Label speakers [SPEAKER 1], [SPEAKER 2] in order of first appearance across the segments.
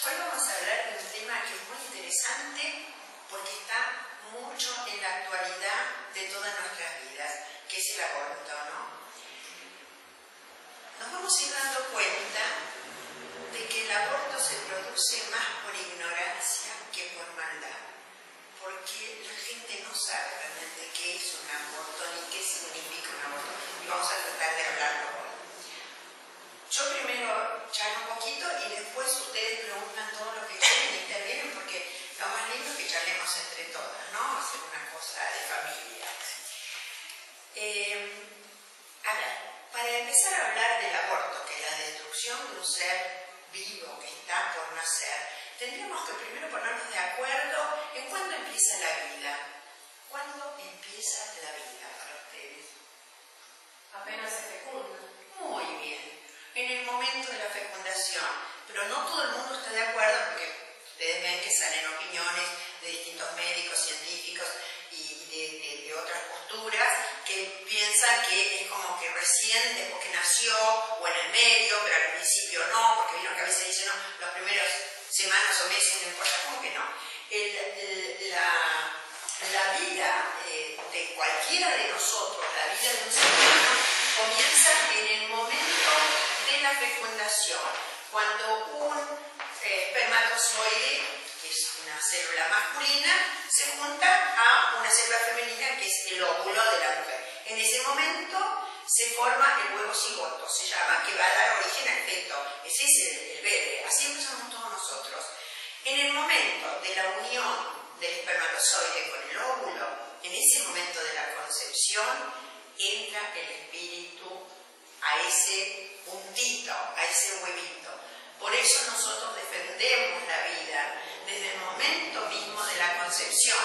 [SPEAKER 1] Hoy vamos a hablar de un tema que es muy interesante porque está mucho en la actualidad de todas nuestras vidas, que es el aborto, ¿no? Nos vamos a ir dando cuenta de que el aborto se produce más por ignorancia que por maldad, porque la gente no sabe realmente qué es un aborto ni qué significa un aborto, y vamos a tratar de hablarlo hoy. Yo primero charlo un poquito y después ustedes preguntan todo lo que quieren e intervienen, porque lo más lindo es que charlemos entre todas, ¿no? Hacer una cosa de familia. A ver, para empezar a hablar del aborto, que es la destrucción de un ser vivo que está por nacer, tendríamos que primero ponernos de acuerdo en cuándo empieza la vida. ¿Cuándo empieza la vida para ustedes?
[SPEAKER 2] Apenas se fecunda.
[SPEAKER 1] Muy bien. En el momento de la fecundación, pero no todo el mundo está de acuerdo porque ustedes ven que salen opiniones de distintos médicos, científicos y de otras posturas que piensan que es como que recién, después que nació o en el medio, pero al principio no, porque vieron que a veces dicen no, los primeros semanas o meses no importa, ¿cómo que no? La vida de cualquiera de nosotros, la vida de un ser humano, comienza en el momento de la fecundación, cuando un espermatozoide, que es una célula masculina, se junta a una célula femenina, que es el óvulo de la mujer. En ese momento se forma el huevo cigoto, se llama, que va a dar origen al feto. Ese es el bebé, así empezamos todos nosotros. En el momento de la unión del espermatozoide con el óvulo, en ese momento de la concepción, entra el espíritu a ese puntito, a ese huevito. Por eso nosotros defendemos la vida desde el momento mismo de la concepción,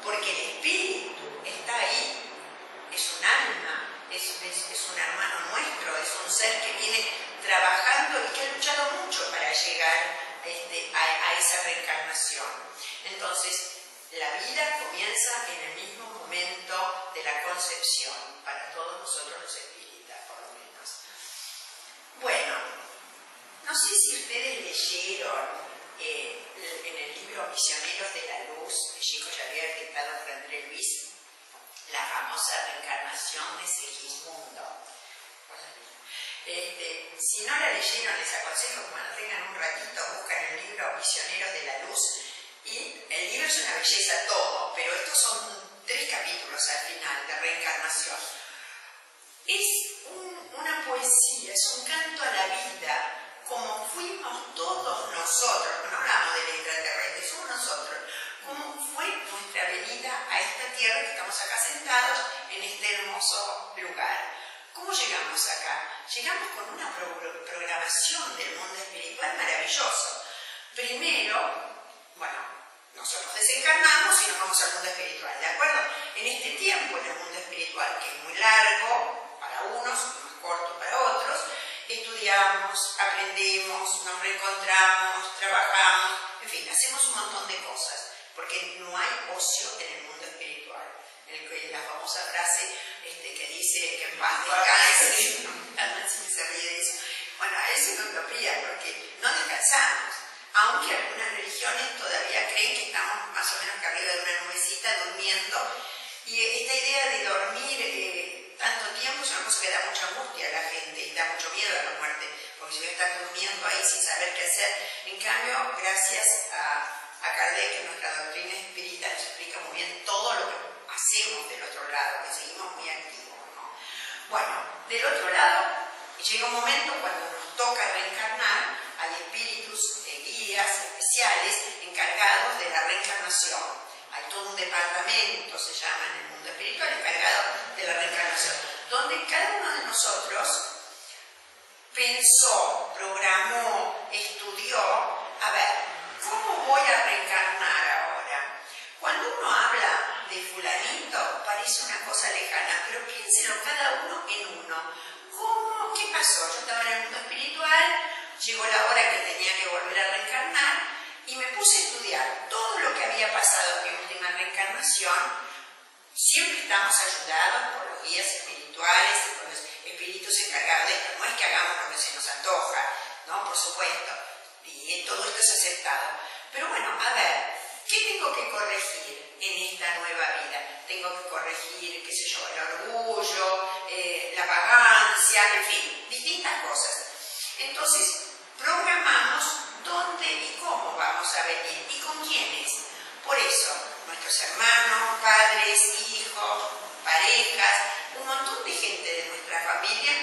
[SPEAKER 1] porque el espíritu está ahí, es un alma, es un hermano nuestro, es un ser que viene trabajando y que ha luchado mucho para llegar a esa reencarnación. Entonces, la vida comienza en el mismo momento de la concepción, para todos nosotros los espíritas, por lo menos. Bueno, no sé si ustedes leyeron en el libro Misioneros de la Luz, de Chico Xavier, dictado por André Luis, la famosa reencarnación de Segismundo. Si no la leyeron, les aconsejo que cuando tengan un ratito buscan el libro Misioneros de la Luz, y el libro es una belleza todo, pero estos son 3 capítulos al final de reencarnación. Es una poesía, es un canto a la vida, como fuimos todos nosotros, no hablamos del extraterrestre, somos nosotros, cómo fue nuestra venida a esta tierra que estamos acá sentados en este hermoso lugar. ¿Cómo llegamos acá? Llegamos con una programación del mundo espiritual maravilloso. Primero, nosotros desencarnamos y nos vamos al mundo espiritual, ¿de acuerdo? En este tiempo, en el mundo espiritual, que es muy largo para unos, más corto para otros, estudiamos, aprendemos, nos reencontramos, trabajamos, en fin, hacemos un montón de cosas, porque no hay ocio en el mundo espiritual. La famosa frase que dice que en paz descanse, Nancy se ríe de eso. Bueno, eso es una utopía, porque no descansamos, aunque algunas religiones todavía creen que estamos más o menos que arriba de una nubecita durmiendo, y esta idea de dormir tanto tiempo es una cosa que da mucha angustia a la gente y da mucho miedo a la muerte, porque si voy a estar durmiendo ahí sin saber qué hacer. En cambio, gracias a Kardec, en nuestra doctrina espírita nos explica muy bien todo lo que hacemos del otro lado, que seguimos muy activos, ¿no? Bueno, del otro lado llega un momento cuando nos toca reencarnar, hay espíritus, guías especiales encargados de la reencarnación. Hay todo un departamento, se llama en el mundo espiritual, encargado de la reencarnación, donde cada uno de nosotros pensó, programó, estudió, a ver, ¿cómo voy a reencarnar ahora? Cuando uno habla de fulanito, parece una cosa lejana, pero piénselo cada uno en uno. ¿Cómo? ¿Qué pasó? Yo estaba en el mundo espiritual, llegó la hora que tenía que volver a reencarnar y me puse a estudiar todo lo que había pasado en mi última reencarnación. Siempre estamos ayudados por los guías espirituales y por los espíritus encargados de esto. No es que hagamos lo que se nos antoja, ¿no? Por supuesto. y todo esto es aceptado. Pero bueno, a ver, ¿qué tengo que corregir en esta nueva vida? Tengo que corregir, qué sé yo, el orgullo, la vagancia, en fin, distintas cosas. Entonces, programamos dónde y cómo vamos a venir y con quiénes. Por eso, nuestros hermanos, padres, hijos, parejas, un montón de gente de nuestra familia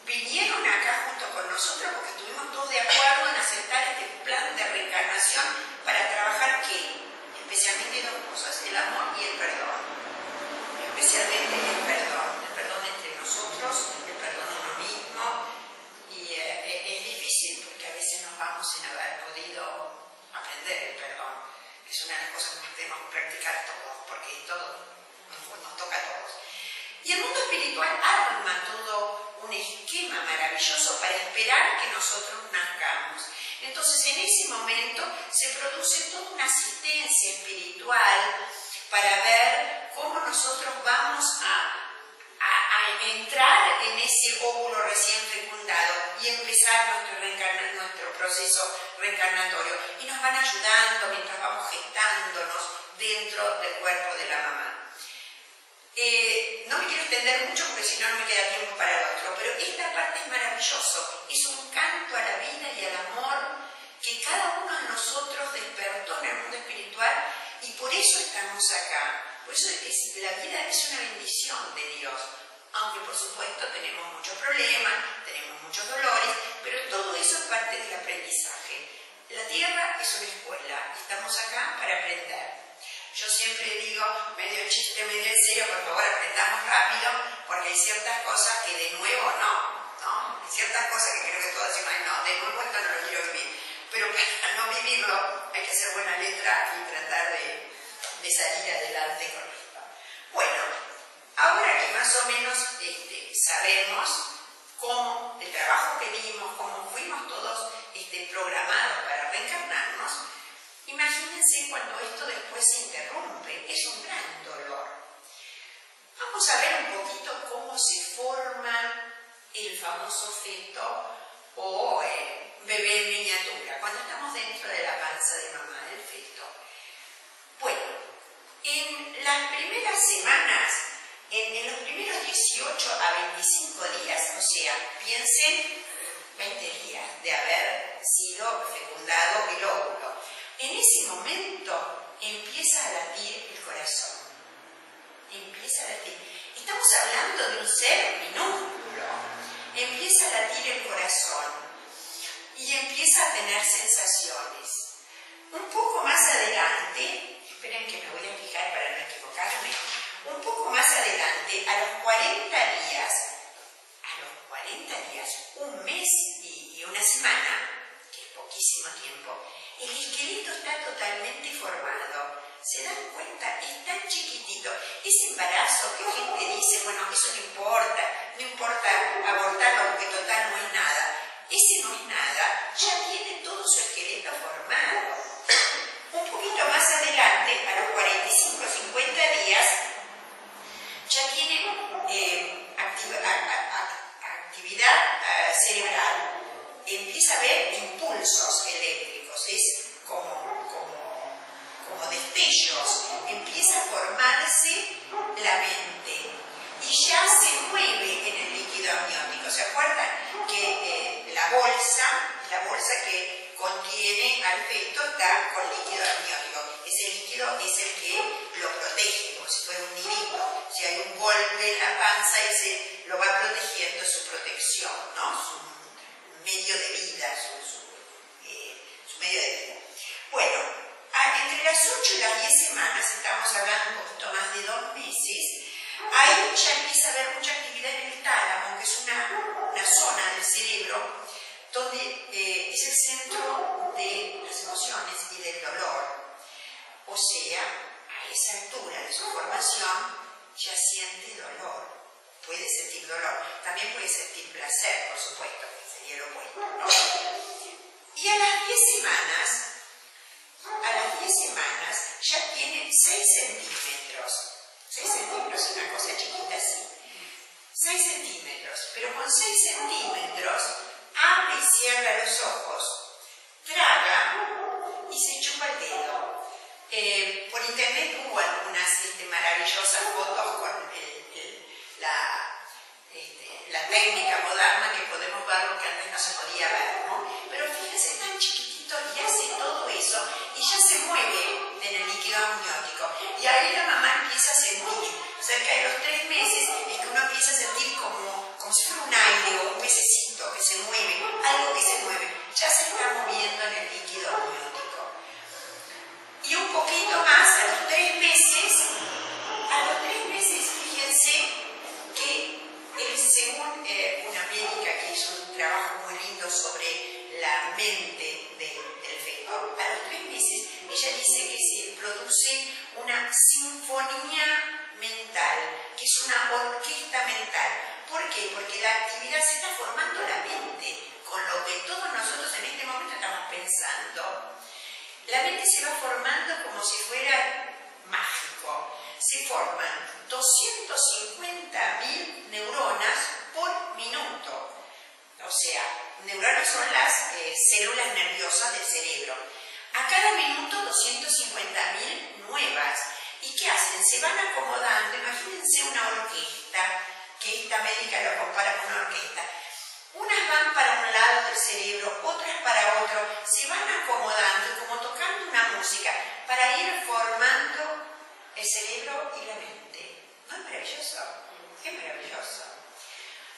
[SPEAKER 1] vinieron acá junto con nosotros porque estuvimos todos de acuerdo en aceptar este plan de reencarnación para trabajar ¿qué? Especialmente dos cosas, el amor y el perdón. Especialmente el perdón entre nosotros, el perdón a uno mismo. Y es difícil porque a veces nos vamos sin haber podido aprender el perdón. Es una de las cosas que tenemos que practicar todos, porque todo nos toca a todos. Y el mundo espiritual arma todo un esquema maravilloso para esperar que nosotros nazcamos. Entonces, en ese momento se produce toda una asistencia espiritual para ver cómo nosotros vamos a entrar en ese óvulo recién fecundado y empezar nuestro proceso reencarnatorio. Y nos van ayudando mientras vamos gestándonos dentro del cuerpo de la mamá. No me quiero extender mucho porque si no, no me queda tiempo para el otro, pero esta parte es maravilloso, es un canto a la vida y al amor que cada uno de nosotros despertó en el mundo espiritual y por eso estamos acá. Por eso la vida es una bendición de Dios, aunque por supuesto tenemos muchos problemas, tenemos muchos dolores, pero todo eso es parte del aprendizaje. La tierra es una escuela, estamos acá para aprender. Yo siempre digo, medio chiste, medio en serio, por favor aprendamos rápido, porque hay ciertas cosas que de nuevo no. Hay ciertas cosas que creo que todos decimos, no, de nuevo esto no lo quiero vivir. Pero para no vivirlo hay que hacer buena letra y tratar de salir adelante con esto. Bueno, ahora que más o menos sabemos cómo el trabajo que dimos, cómo fuimos todos programados para reencarnarnos, imagínense cuando esto después se interrumpe, es un gran dolor. Vamos a ver un poquito cómo se forma el famoso feto o bebé en miniatura, cuando estamos dentro de la panza de mamá del feto. Bueno, en las primeras semanas, en los primeros 18 a 25 días, o sea, piensen 20 días de haber sido fecundado el óvulo. En ese momento empieza a latir el corazón. Empieza a latir. Estamos hablando de un ser minúsculo. Empieza a latir el corazón y empieza a tener sensaciones. Un poco más adelante, esperen que me voy a fijar para no equivocarme, un poco más adelante, a los 40 días, un mes y una semana, que es poquísimo tiempo, el esqueleto está totalmente formado. ¿Se dan cuenta? Es tan chiquitito. Ese embarazo que gente dice, bueno, eso no importa abortarlo porque total no es nada. Ese no es nada, ya tiene todo su esqueleto formado. Un poquito más adelante, a los 45 o 50 días, ya tiene actividad cerebral. Empieza a haber impulsos eléctricos, es como destellos, empieza a formarse la mente y ya se mueve en el líquido amniótico. ¿Se acuerdan que la bolsa que contiene al feto está con líquido amniótico? Ese líquido es el que lo protege, como si fuera un nidito. Si hay un golpe en la panza, ese lo va protegiendo, su protección, ¿no? Su medio de vida, su medio de vida. Bueno, entre las 8 y las 10 semanas, estamos hablando un poquito más de 2 meses, ahí ya empieza a haber mucha actividad en el tálamo, que es una zona del cerebro donde es el centro de las emociones y del dolor. O sea, a esa altura de su formación ya siente dolor, puede sentir dolor, también puede sentir placer, por supuesto, que sería lo opuesto, ¿no? Y a las 10 semanas ya tiene 6 centímetros. 6 centímetros es una cosa chiquita así. 6 centímetros, pero con 6 centímetros abre y cierra los ojos. maravillosas fotos con la técnica moderna que podemos ver lo que antes no se podía ver, ¿no? Pero fíjense, es tan chiquitito y hace todo eso y ya se mueve en el líquido amniótico. Y ahí la mamá empieza a sentir, cerca de los 3 meses, es que uno empieza a sentir como si fuera un aire o un pececito que se mueve, algo que se mueve, ya se está moviendo en el líquido amniótico. Y un poquito más, a los 3 meses, fíjense que según una médica que hizo un trabajo muy lindo sobre la mente del feto, a los 3 meses ella dice que se produce una sinfonía mental, que es una orquesta mental. ¿Por qué? Porque la actividad se está formando la mente, con lo que todos nosotros en este momento estamos pensando. La mente se va formando como si fuera mágico. Se forman 250.000 neuronas por minuto. O sea, neuronas son las células nerviosas del cerebro. A cada minuto 250.000 nuevas. ¿Y qué hacen? Se van acomodando. Imagínense una orquesta, que esta médica lo compara con una orquesta. Unas van para un lado del cerebro, otras para otro, se van acomodando como tocando una música para ir formando el cerebro y la mente. ¿No es maravilloso? ¡Qué maravilloso!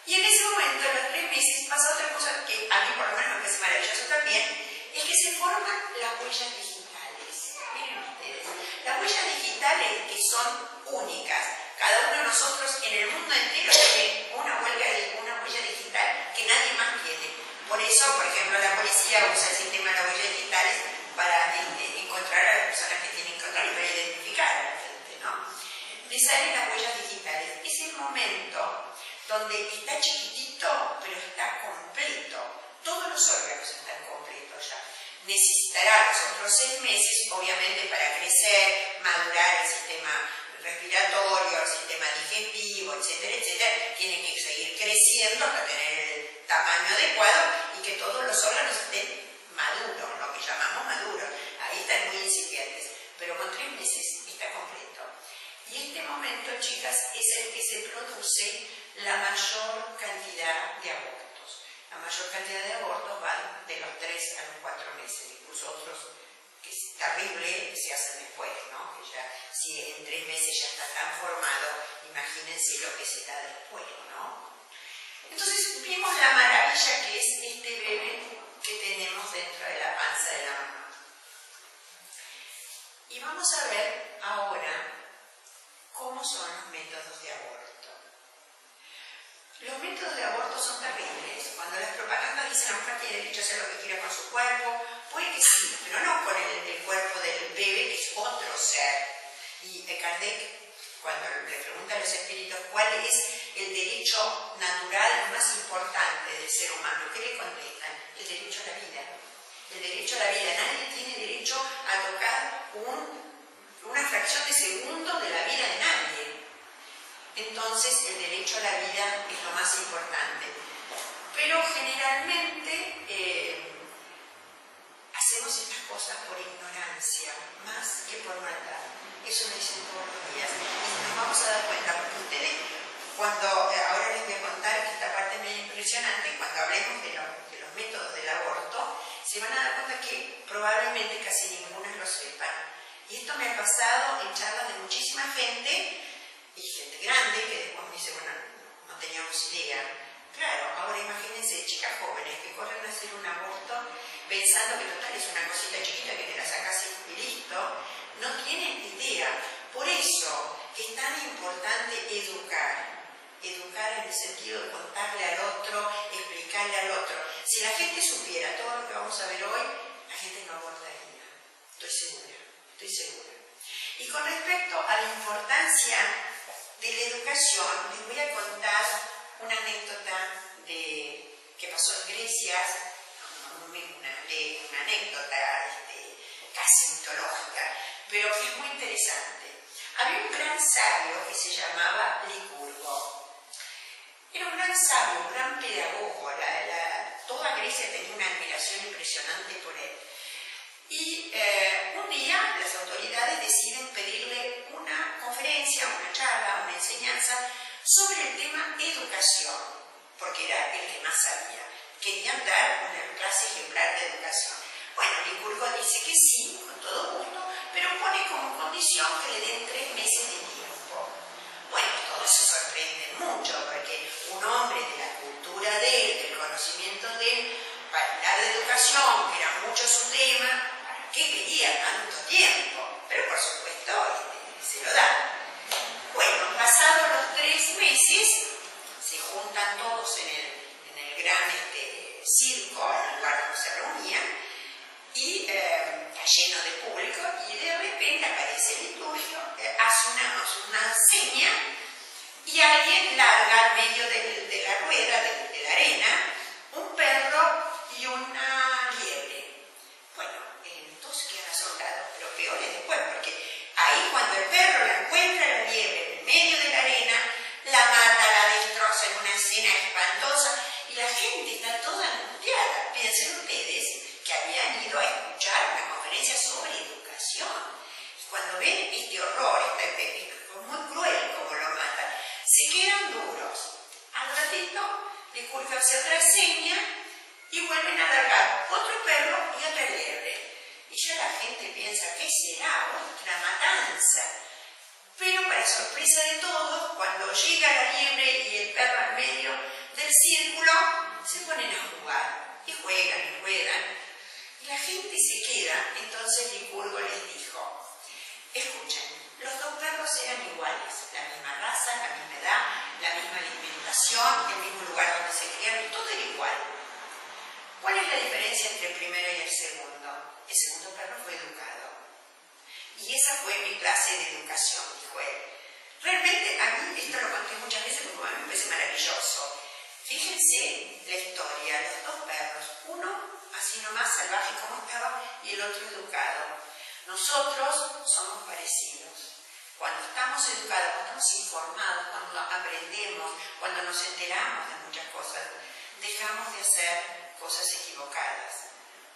[SPEAKER 1] Y en ese momento, a los 3 meses, pasa otra cosa que a mí por lo menos me parece maravilloso también, es que se forman las huellas digitales. Miren ustedes, las huellas digitales que son únicas. Cada uno de nosotros en el mundo entero tiene una huella digital que nadie más tiene. Por eso, por ejemplo, la policía usa el sistema de las huellas digitales para encontrar a las personas que tienen que encontrar y para identificar a la gente, ¿no? Le salen las huellas digitales. Es el momento donde está chiquitito, pero está completo. Todos los órganos están completos ya. Necesitará los otros 6 meses, obviamente, para crecer, madurar el sistema respiratorio, el sistema digestivo, etcétera, etcétera. Tiene que seguir creciendo hasta tener el tamaño adecuado y que todos los órganos estén maduros, lo que llamamos maduros. Ahí están muy incipientes, pero con 3 meses está completo. Y este momento, chicas, es el que se produce la mayor cantidad de abortos. La mayor cantidad de abortos van de los 3 a los 4 meses, incluso otros que es terrible se hacen después, ¿no? Que ya, si en 3 meses ya está tan formado, imagínense lo que se da después, ¿no? Entonces vimos la maravilla que es este bebé que tenemos dentro de la panza de la mamá. Y vamos a ver ahora cómo son los métodos de aborto. Los métodos de aborto son terribles. Cuando las propagandas dicen la mujer tiene derecho a hacer lo que quiera con su cuerpo, puede que sí, pero no con el cuerpo del bebé, que es otro ser. Y Kardec, cuando le pregunta a los espíritus cuál es el derecho natural más importante del ser humano, ¿qué le contestan? El derecho a la vida. El derecho a la vida. Nadie tiene derecho a tocar una fracción de segundo de la vida de nadie. Entonces, el derecho a la vida es lo más importante. Pero generalmente hacemos estas cosas por ignorancia, más que por maldad. Eso lo dicen todos los días. Y nos vamos a dar cuenta, porque ustedes, ahora les voy a contar que esta parte es medio impresionante, cuando hablemos de los métodos del aborto, se van a dar cuenta que probablemente casi ninguno lo sepan. Y esto me ha pasado en charlas de muchísima gente, y gente grande, que después me dice, bueno, no teníamos idea. Claro, ahora imagínense chicas jóvenes que corren a hacer un aborto pensando que total es una cosita chiquita que te la sacas y listo. No tienen idea. Por eso es tan importante educar. Educar en el sentido de contarle al otro, explicarle al otro. Si la gente supiera todo lo que vamos a ver hoy, la gente no abortaría. Estoy segura. Y con respecto a la importancia de la educación, les voy a contar una anécdota que pasó en Grecia, una anécdota casi mitológica, pero que es muy interesante. Había un gran sabio que se llamaba Licurgo. Era un gran sabio, un gran pedagogo. Toda Grecia tenía una admiración impresionante por él. Y un día las autoridades deciden pedirle una conferencia, sobre el tema educación, porque era el que más sabía. Querían dar una clase ejemplar de educación. Bueno, Licurgo dice que sí, con todo gusto, pero pone como condición que le den 3 meses de tiempo. Bueno, todos se sorprenden mucho, porque un hombre de la cultura de él, del conocimiento de él, para hablar de educación, que era mucho su tema, ¿para qué quería tanto tiempo? Pero por supuesto, se lo dan. Bueno, pasados los 3 meses, se juntan todos en el gran circo, en el lugar donde se reunían, y está lleno de público, y de repente aparece el liturgio, hace una seña, y alguien larga al medio de la rueda, de la arena, un perro y una liebre. Bueno, entonces quedan asombrados, pero peor es después, porque ahí cuando el perro la encuentra la liebre en el medio de la arena, la mata, la destroza en una escena espantosa, y la gente está toda angustiada. Piensen ustedes que habían ido a escuchar una conferencia sobre educación. Y cuando ven este horror, es muy cruel como lo matan, se quedan duros. Al ratito, Licurgo hace otra seña y vuelven a largar otro perro y otra liebre. Y ya la gente piensa, ¿qué será? Otra matanza. Pero para sorpresa de todos, cuando llega la liebre y el perro al medio del círculo, se ponen a jugar. Y juegan y juegan. Y la gente se queda. Entonces Licurgo les dijo, escuchen, los 2 perros eran iguales, la misma raza, la misma edad, la misma alimentación, el mismo lugar donde se criaron, todo era igual. ¿Cuál es la diferencia entre el primero y el segundo? El segundo perro fue educado. Y esa fue mi clase de educación, dijo él. Realmente a mí, esto lo conté muchas veces porque a mí me parece maravilloso. Fíjense la historia, los 2 perros, uno así nomás salvaje como estaba y el otro educado. Nosotros somos parecidos. Cuando estamos educados, cuando estamos informados, cuando aprendemos, cuando nos enteramos de muchas cosas, dejamos de hacer cosas equivocadas,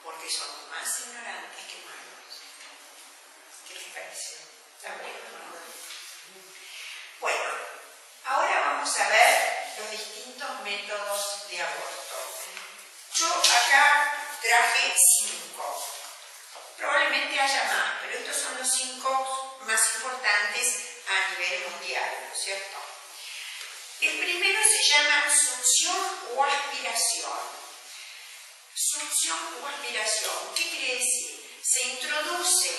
[SPEAKER 1] porque somos más ignorantes que malos. ¿Qué les parece? ¿Está bueno? Bueno, ahora vamos a ver los distintos métodos de aborto. Yo acá traje 5. Probablemente haya más, pero estos son los 5 más importantes a nivel mundial, ¿no es cierto? El primero se llama succión o aspiración. Succión o aspiración, ¿qué quiere decir? Se introduce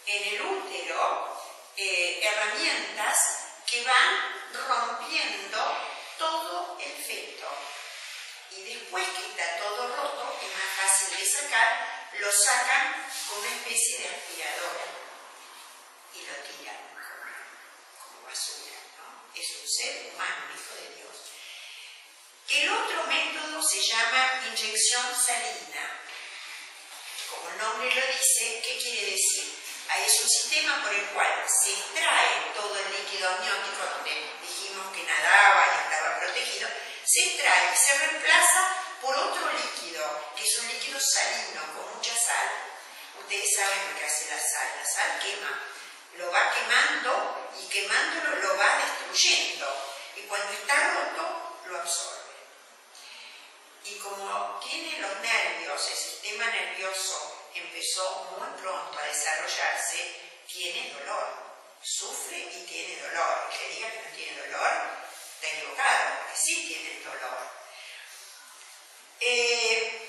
[SPEAKER 1] en el útero herramientas que van rompiendo todo el feto. Y después que está todo roto, es más fácil de sacar, lo sacan con una especie de aspiradora y lo tiran como basura, ¿no? Es un ser humano, un hijo de Dios. El otro método se llama inyección salina. Como el nombre lo dice, ¿qué quiere decir? Ahí es un sistema por el cual se extrae todo el líquido amniótico, donde dijimos que nadaba y estaba protegido, se extrae y se reemplaza por otro líquido, que es un líquido salino, con mucha sal. Ustedes saben lo que hace la sal. La sal quema, lo va quemando y quemándolo lo va destruyendo. Y cuando está roto, lo absorbe. Y como tiene los nervios, el sistema nervioso empezó muy pronto a desarrollarse, tiene dolor, sufre y tiene dolor. El que diga que no tiene dolor, está equivocado, porque sí tiene dolor.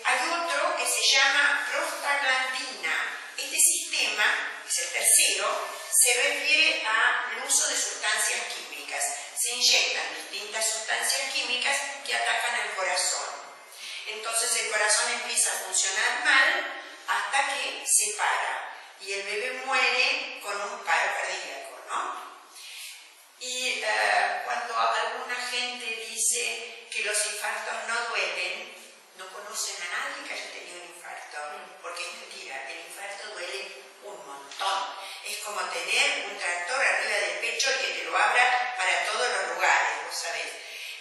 [SPEAKER 1] Hay otro que se llama prostaglandina. Este sistema, es el tercero, se refiere al uso de sustancias químicas. Se inyectan distintas sustancias químicas que atacan al corazón. Entonces el corazón empieza a funcionar mal hasta que se para y el bebé muere con un paro cardíaco, ¿no? Y cuando alguna gente dice que los infartos no duelen, no conocen a nadie que haya tenido un infarto, porque es mentira, el infarto duele un montón. Es como tener un tractor arriba del pecho que te lo abra para todos los lugares, ¿no sabes?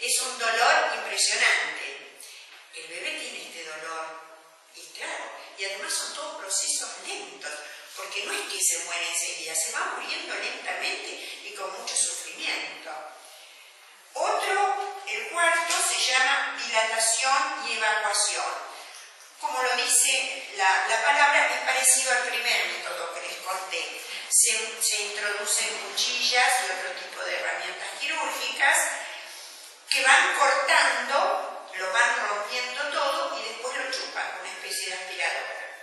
[SPEAKER 1] Es un dolor impresionante. El bebé tiene este dolor, y claro, y además son todos procesos lentos, porque no es que se muere enseguida, se va muriendo lentamente y con mucho sufrimiento. O El cuarto se llama dilatación y evacuación. Como lo dice la palabra, es parecido al primer método que les conté. Se introducen cuchillas y otro tipo de herramientas quirúrgicas que van cortando, lo van rompiendo todo y después lo chupan, una especie de aspiradora.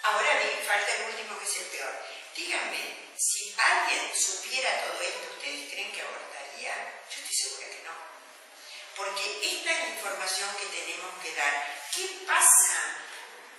[SPEAKER 1] Ahora falta el último, que es el peor. Díganme, si alguien supiera todo esto, ¿ustedes creen que abortaría? Yo estoy segura que no. Porque esta es la información que tenemos que dar. ¿Qué pasa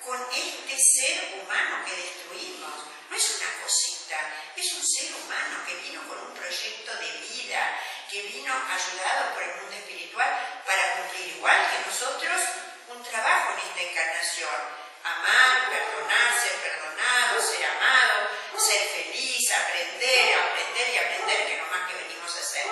[SPEAKER 1] con este ser humano que destruimos? No es una cosita, es un ser humano que vino con un proyecto de vida, que vino ayudado por el mundo espiritual para cumplir, igual que nosotros, un trabajo en esta encarnación. Amar, perdonar, ser perdonado, ser amado, ser feliz, aprender y aprender, que no más que venimos a hacer.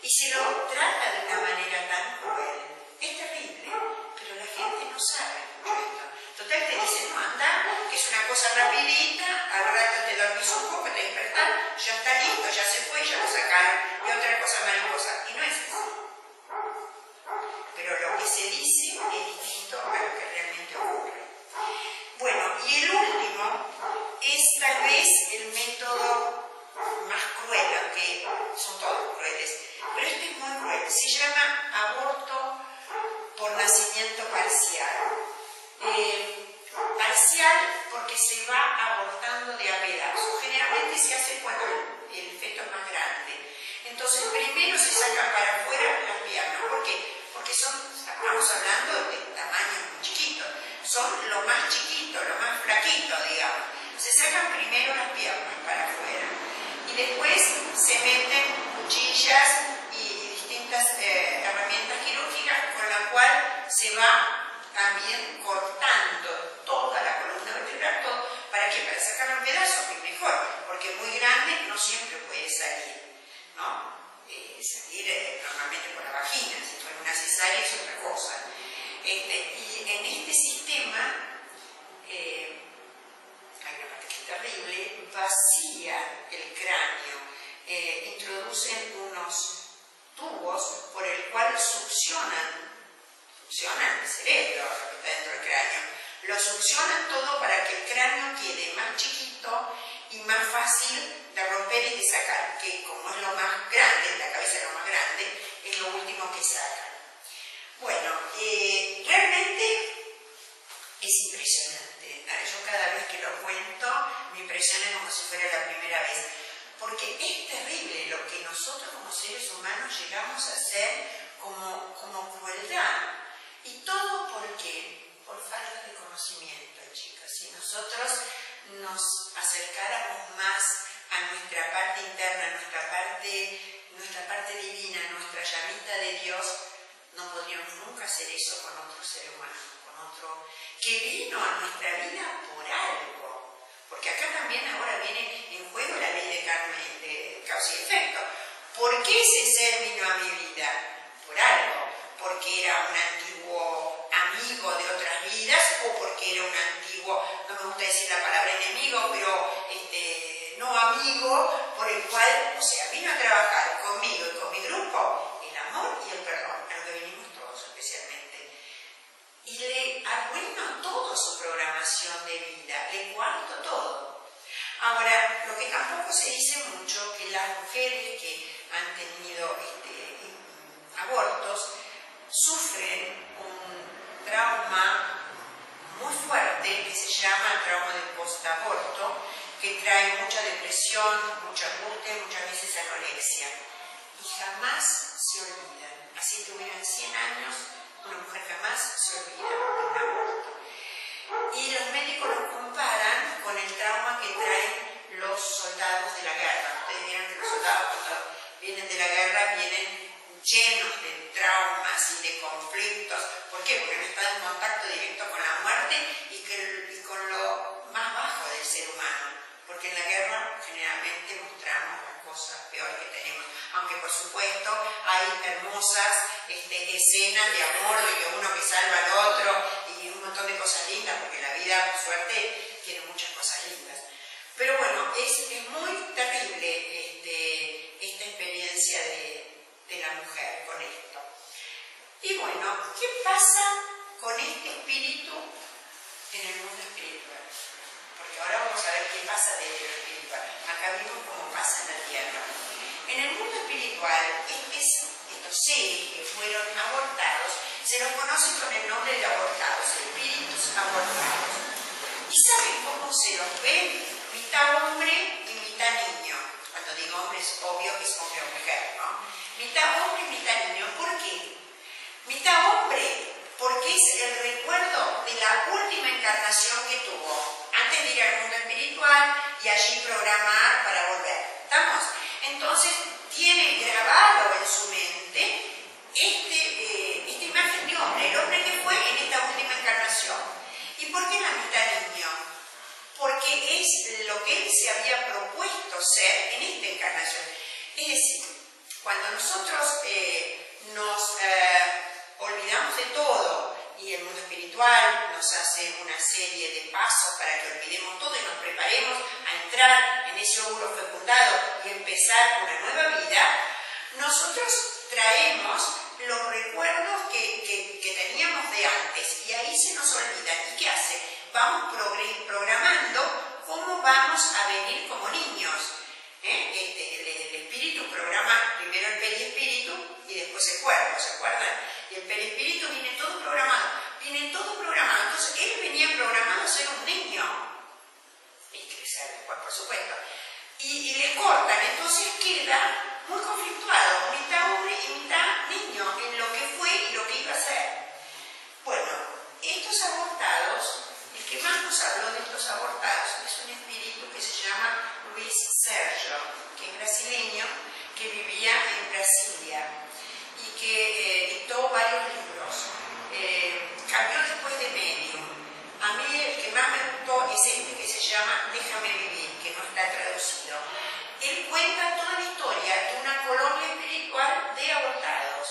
[SPEAKER 1] Y se lo trata de una manera tan cruel. Es terrible, pero la gente no sabe mucho esto. Total, te dicen, no, anda, que es una cosa rapidita, al rato te dormís un poco, te despertás, ya está listo, ya se fue, ya lo sacaron, y otra cosa mariposa. Y no es así. Pero lo que se dice es distinto a lo que realmente ocurre. Bueno, y el último es tal vez el método más cruel, aunque son todos crueles, pero este es muy cruel. Se llama aborto por nacimiento parcial. Parcial porque se va abortando de a pedazos. Generalmente se hace cuando el feto es más grande. Entonces primero se sacan para afuera las piernas. ¿Por qué? Porque estamos hablando de tamaños muy chiquitos. Son lo más chiquito, lo más flaquito, digamos. Se sacan primero las piernas para afuera. Y después se meten cuchillas y distintas herramientas quirúrgicas con la cual se va también cortando toda la columna vertebral, todo. ¿Para qué? Para sacar un pedazo, que es mejor, porque muy grande no siempre puede salir, ¿no? Salir normalmente por la vagina, si fuera una cesárea es otra cosa. Y en este sistema, hay una parte que es terrible, vacía el cráneo, introducen unos tubos por el cual succionan el cerebro, lo que está dentro del cráneo. Lo succionan todo para que el cráneo quede más chiquito y más fácil de romper y de sacar, que como es lo más grande, la cabeza es lo más grande, es lo último que sacan. Bueno, realmente es impresionante. Yo cada vez que lo cuento me impresiona como si fuera la primera vez, porque es terrible lo que nosotros como seres humanos llegamos a hacer como crueldad. ¿Y todo por qué? Por falta de conocimiento, chicas. Si nosotros nos acercáramos más a nuestra parte interna, nuestra parte divina, nuestra llamita de Dios, no podríamos nunca hacer eso con otro ser humano, con otro que vino a nuestra vida por algo. Porque acá también ahora viene en juego la ley de causa y efecto. ¿Por qué ese ser vino a mi vida? Por algo. Porque era un antiguo amigo de otras vidas o porque era un antiguo, no me gusta decir la palabra enemigo, pero no amigo, por el cual, o sea, vino a trabajar conmigo y con mi grupo el amor y el perdón, a lo que vinimos todos especialmente. Y le arruino toda su programación de vida, le cuarto todo. Ahora, lo que tampoco se dice mucho, que las mujeres que han tenido abortos sufren un trauma muy fuerte que se llama trauma de postaborto, que trae mucha depresión, mucha angustia y muchas veces anorexia. Y jamás se olvidan. Así tuvieran 100 años, una mujer jamás se olvida de un aborto. Y los médicos lo comparan con el trauma que traen los soldados de la guerra. Ustedes vieron que los soldados cuando vienen de la guerra vienen llenos de traumas y de conflictos. ¿Por qué? Porque no están en contacto directo con la muerte y con lo más bajo del ser humano. Porque en la guerra generalmente mostramos las cosas peores que tenemos. Aunque por supuesto hay hermosas escenas de amor, de que uno que salva al otro y un montón de cosas lindas, porque la vida, por suerte, tiene muchas cosas lindas. Pero bueno, es muy terrible esta experiencia de la mujer con esto. Y bueno, ¿qué pasa con este espíritu en el mundo espiritual? Porque ahora vamos a ver qué pasa desde lo espiritual. Acá vimos cómo pasa en la tierra. En el mundo espiritual, estos seres que fueron abortados, se los conoce con el nombre de abortados, espíritus abortados. ¿Y saben cómo se los ve? Mitad hombre y mitad niño. Cuando digo hombre es obvio que es hombre o mujer, ¿no? Mitad hombre y mitad niño. ¿Por qué? Mitad hombre, porque es el recuerdo de la última encarnación que tuvo, antes de ir al mundo espiritual y allí programar para volver. ¿Estamos? Entonces, tiene grabado en su mente esta imagen de hombre, el hombre que fue en esta última encarnación. ¿Y por qué la mitad niño? Porque es lo que él se había propuesto ser en esta encarnación. Es decir, cuando nosotros nos olvidamos de todo y el mundo espiritual nos hace una serie de pasos para que olvidemos todo y nos preparemos a entrar en ese óvulo fecundado y empezar una nueva vida, nosotros traemos los recuerdos que teníamos de antes y ahí se nos olvidan. ¿Y qué hace? Vamos programando cómo vamos a venir como niños. El espíritu programa primero el perispíritu y después el cuerpo, ¿se acuerdan? Y el perispíritu viene todo programado. Entonces él venía programado a ser un niño. Y crecer después, por supuesto. Y le cortan, entonces queda muy conflictuado, mitad hombre y mitad niño, en lo que fue y lo que iba a ser. Bueno, estos abortados, el que más nos habló de estos abortados es un espíritu que se llama Luis Sergio, que es brasileño, que vivía en Brasilia y que dictó varios libros. Cambió después de medio. A mí el que más me gustó es este que se llama Déjame vivir, que no está traducido. Él cuenta toda la historia de una colonia espiritual de abortados.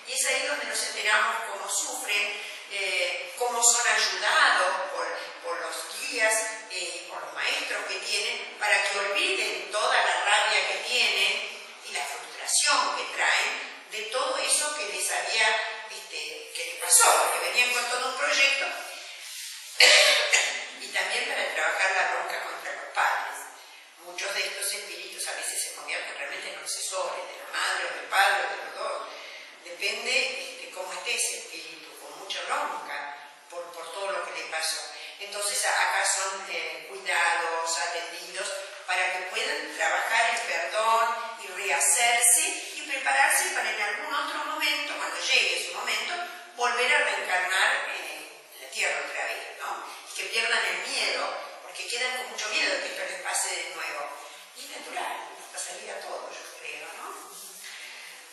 [SPEAKER 1] Y es ahí donde nos enteramos cómo sufren, cómo son ayudados por los guías y por los maestros que tienen para que olviden toda la rabia que tienen y la frustración que traen de todo eso que les había, que les pasó, porque venían con todo un proyecto y también para trabajar la bronca contra los padres. Muchos de estos espíritus a veces se convierten realmente en obsesores de la madre o del padre o de los dos. Depende cómo esté ese espíritu, con mucha bronca por todo lo que le pasó. Entonces acá son cuidados, atendidos, para que puedan trabajar el perdón y rehacerse y prepararse para en algún otro momento, cuando llegue su momento, volver a reencarnar en la tierra otra vez, ¿no? Y que pierdan el miedo, porque quedan con mucho miedo de que esto les pase de nuevo. Y es natural, nos pasaría a todos, yo creo, ¿no?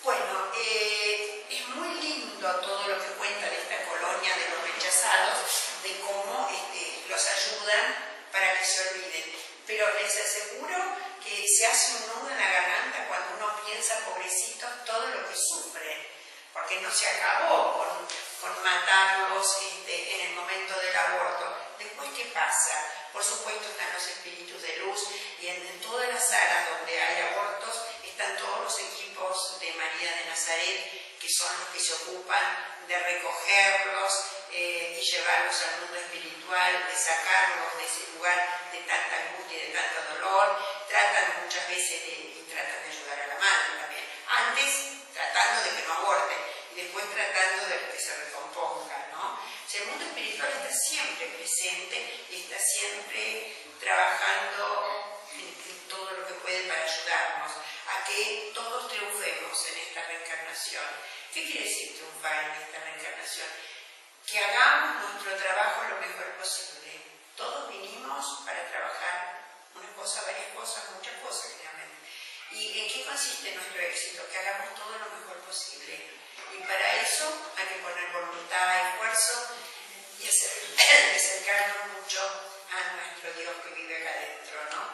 [SPEAKER 1] Bueno, es muy lindo todo lo que cuenta de esta colonia de los rechazados, de cómo los ayudan para que se olviden. Pero les aseguro que se hace un nudo en la garganta cuando uno piensa, pobrecitos, todo lo que sufren, porque no se acabó con matarlos en el momento del aborto. Después, ¿qué pasa? Por supuesto están los espíritus de luz y en todas las salas donde hay abortos están todos los equipos de María de Nazaret, que son los que se ocupan de recogerlos y llevarlos al mundo espiritual, de sacarlos de ese lugar de tanta angustia y de tanto dolor. Tratan muchas veces y tratan de ayudar a la madre también. Antes tratando de que no aborten y después tratando de que se recompongan, ¿no? O sea, el mundo espiritual está siempre presente y está siempre trabajando en todo lo que puede para ayudarnos a que todos triunfemos en esta reencarnación. ¿Qué quiere decir triunfar en esta reencarnación? Que hagamos nuestro trabajo lo mejor posible. Todos vinimos para trabajar una cosa, varias cosas, muchas cosas generalmente. ¿Y en qué consiste nuestro éxito? Que hagamos todo lo mejor posible. Y para eso hay que poner voluntad, esfuerzo y acercarnos mucho a nuestro Dios que vive acá adentro, ¿no?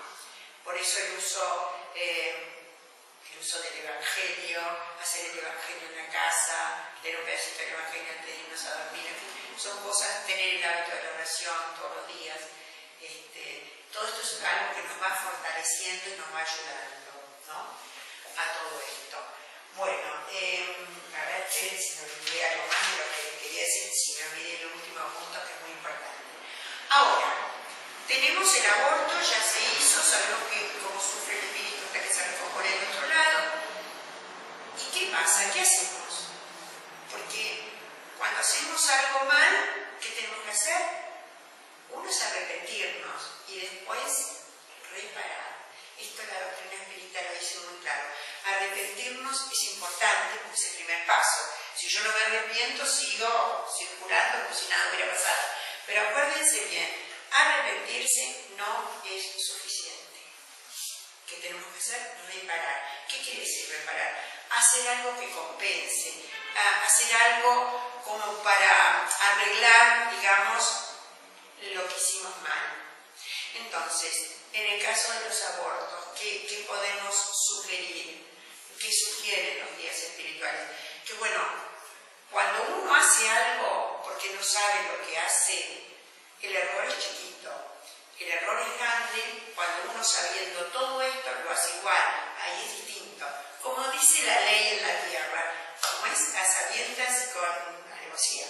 [SPEAKER 1] Por eso el uso del Evangelio, hacer el Evangelio en la casa, leer un pedacito del Evangelio antes de irnos a dormir, en fin, son cosas, tener el hábito de la oración todos los días. Todo esto es algo que nos va fortaleciendo y nos va ayudando, ¿no? A todo esto. Bueno, a ver si me olvidé algo Tenemos el aborto, ya se hizo, sabemos cómo sufre el espíritu hasta que se recompone del otro lado. ¿Y qué pasa? ¿Qué hacemos? Porque cuando hacemos algo mal, ¿qué tenemos que hacer? Uno es arrepentirnos y después reparar. Esto la doctrina espírita lo dice muy claro. Arrepentirnos es importante porque es el primer paso. Si yo no me arrepiento, sigo circulando como si nada hubiera pasado. Pero acuérdense bien, arrepentirse no es suficiente. ¿Qué tenemos que hacer? Reparar. ¿Qué quiere decir reparar? Hacer algo que compense, hacer algo como para arreglar, digamos, lo que hicimos mal. Entonces, en el caso de los abortos, ¿qué podemos sugerir? ¿Qué sugieren los guías espirituales? Que bueno, cuando uno hace algo porque no sabe lo que hace, el error es chiquito. El error es grande cuando uno, sabiendo todo esto, lo hace igual. Ahí es distinto. Como dice la ley en la tierra, como es a sabiendas con alevosía.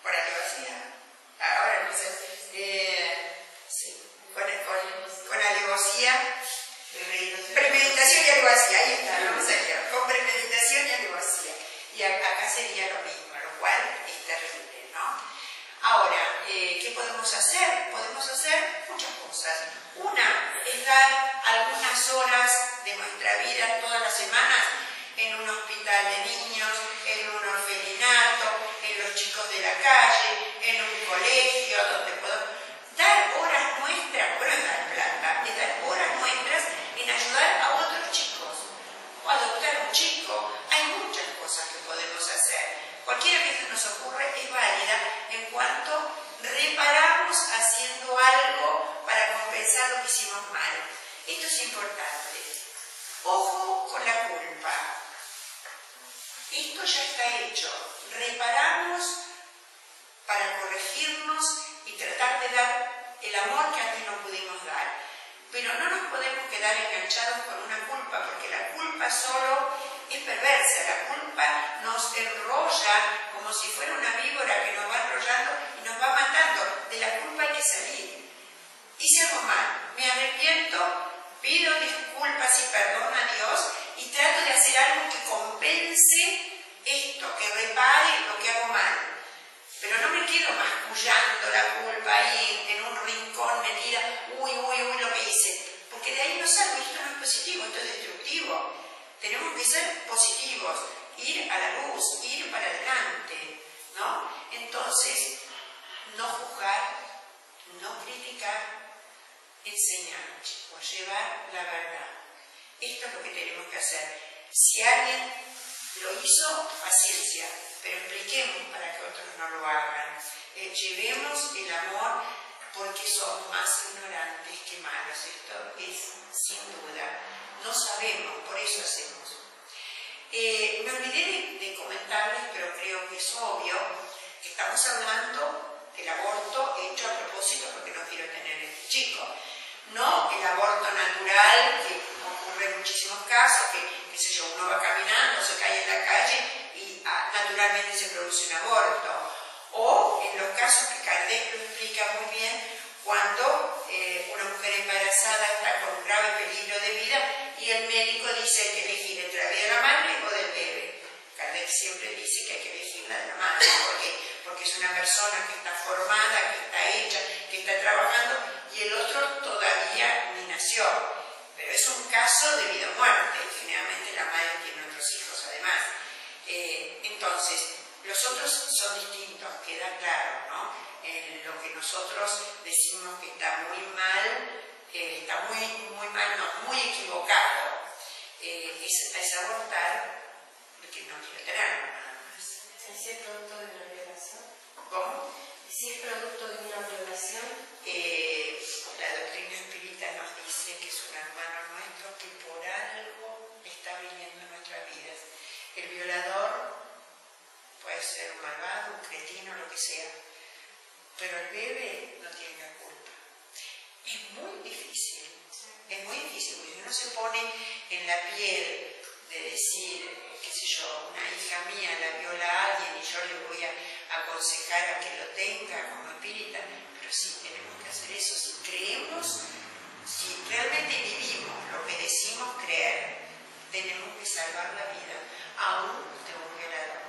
[SPEAKER 1] ¿Por alevosía? Ahora no sé. Sí, con alevosía. Premeditación y alevosía. Ahí está, vamos a ver. Con premeditación y alevosía. Y acá sería lo mismo, lo cual es terrible, ¿no? Ahora, ¿qué podemos hacer? Podemos hacer muchas cosas. Una es dar algunas horas de nuestra vida todas las semanas en un hospital de niños, en un orfelinato, en los chicos de la calle, en un colegio, donde podamos dar horas nuestras, bueno, es dar plata, es dar horas nuestras en ayudar a otros chicos, o adoptar a un chico. Hay muchas cosas que podemos hacer. Cualquiera que se nos ocurre es válida en cuanto reparamos haciendo algo para compensar lo que hicimos mal. Esto es importante. Ojo con la culpa. Esto ya está hecho. Reparamos para corregirnos y tratar de dar el amor que antes no pudimos dar. Pero no nos podemos quedar enganchados con una culpa, porque la culpa solo es perversa. La culpa nos enrolla como si fuera una víbora que nos va enrollando y nos va matando. De la culpa hay que salir. Hice algo mal, me arrepiento, pido disculpas y perdón a Dios y trato de hacer algo que compense esto, que repare lo que hago mal. Pero no me quedo mascullando la culpa ahí en un rincón metida, uy, lo que hice. Porque de ahí no salgo, esto no es positivo, esto es destructivo. Tenemos que ser positivos, ir a la luz, ir para adelante, ¿no? Entonces, no juzgar, no criticar, enseñar o llevar la verdad. Esto es lo que tenemos que hacer. Si alguien lo hizo, paciencia, pero expliquemos para que otros no lo hagan. Llevemos el amor porque somos más ignorantes que malos. Esto es sin duda. No sabemos, por eso hacemos. Me olvidé de comentarles, pero creo que es obvio, que estamos hablando del aborto hecho a propósito porque no quiero tener este chico. No el aborto natural, que ocurre en muchísimos casos, que qué sé yo, uno va caminando, se cae en la calle y naturalmente se produce un aborto. O en los casos que Kardec lo explica muy bien, cuando una mujer embarazada está con un grave peligro de vida y el médico dice que hay que elegir entre la vida de la madre o del bebé. Kardec siempre dice que hay que elegir la de la madre. ¿Por qué? Porque es una persona que está formada, que está hecha, que está trabajando, y el otro todavía ni nació. Pero es un caso de vida o muerte. Generalmente la madre tiene otros hijos además. Entonces, los otros son distintos, queda claro, ¿no? Lo que nosotros decimos que está muy mal, está muy mal, no, muy equivocado, es abortar, porque no quiero tenerlo nada más.
[SPEAKER 2] ¿Si es producto de una violación?
[SPEAKER 1] ¿Cómo?
[SPEAKER 2] ¿Si es producto de una violación?
[SPEAKER 1] La doctrina espírita nos dice que es un hermano nuestro que por algo está viniendo en nuestras vidas. El violador puede ser un malvado, un cretino, lo que sea, pero el bebé no tiene la culpa. Es muy difícil, porque uno se pone en la piel de decir, qué sé yo, una hija mía la viola a alguien y yo le voy a aconsejar a que lo tenga como espírita, pero sí tenemos que hacer hacer eso. Si creemos, si realmente vivimos lo que decimos creer, tenemos que salvar la vida, aún de un violador.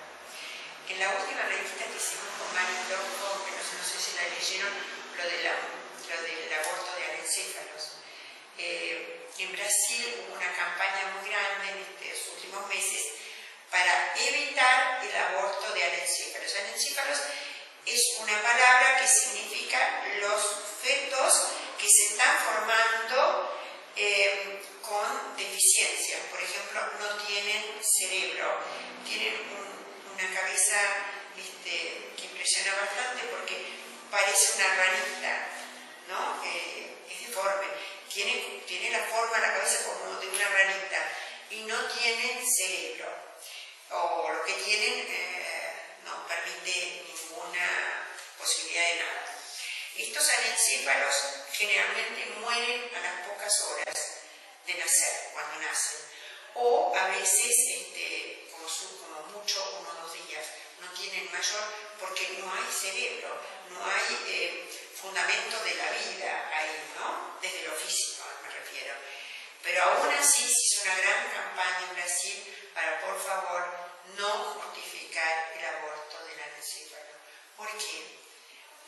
[SPEAKER 1] En la última revista que hicimos con Mari Blanco, que no sé si la leyeron, lo del aborto de anencéfalos. En Brasil hubo una campaña muy grande en estos últimos meses para evitar el aborto de anencéfalos. Anencéfalos es una palabra que significa los fetos que se están formando con deficiencias. Por ejemplo, no tienen cerebro, tienen una cabeza que impresiona bastante porque parece una ranita, ¿no? Es deforme, tiene la forma, la cabeza como de una ranita y no tienen cerebro, o lo que tienen no permite ninguna posibilidad de nada. Estos anencéfalos generalmente mueren a las pocas horas de nacer, cuando nacen, o a veces como mucho 1 o 2 días, no tienen mayor, porque no hay cerebro, no hay fundamento de la vida ahí, ¿no? Desde lo físico me refiero. Pero aún así se hizo una gran campaña en Brasil para, por favor, no justificar el aborto del anencéfalo. ¿Por qué?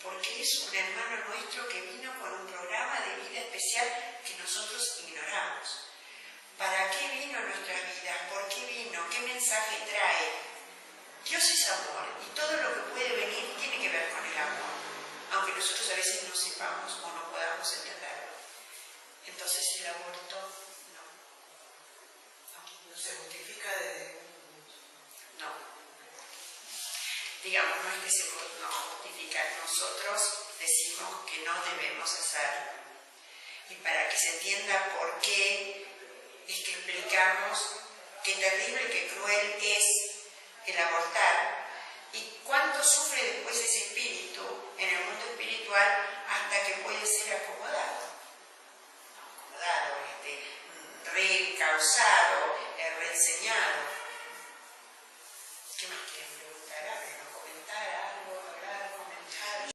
[SPEAKER 1] Porque es un hermano nuestro que vino con un programa de vida especial que nosotros ignoramos. ¿Para qué vino a nuestras vidas? ¿Por qué vino? ¿Qué mensaje trae? Dios es amor y todo lo que puede venir tiene que ver con el amor, aunque nosotros a veces no sepamos o no podamos entenderlo. Entonces el aborto no se justifica desde no. Digamos, no es que se no justifica, nosotros decimos que no debemos hacerlo. Y para que se entienda por qué es que explicamos qué terrible y qué cruel es el abortar y cuánto sufre después ese espíritu en el mundo espiritual hasta que puede ser acomodado, reencauzado, reenseñado.